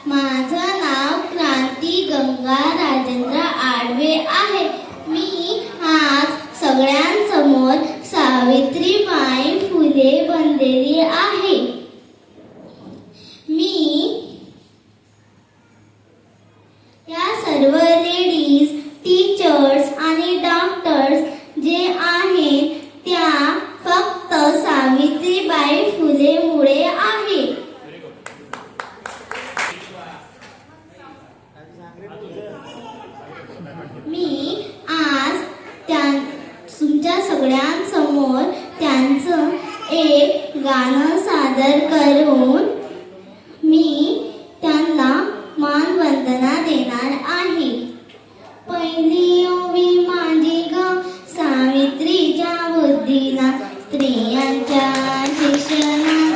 माझं नाव क्रांती गंगा राजेंद्र आडवे आहे. मी आज सगळ्यांसमोर सावित्रीबाई फुले बनलेली आहे. मी या सर्व लेडीज, टीचर्स आणि डॉक्टर्स जे आहेत त्या फक्त सावित्रीबाई फुले मुळे आहे. मी आज तुमच्या सगळ्यांसमोर त्यांचं एक गाणं सादर करून मी त्यांना मानवंदना देणार आहे. पहिली ओवी माझी ग सावित्रीच्या बुद्धीला, स्त्रियांच्या शिक्षणात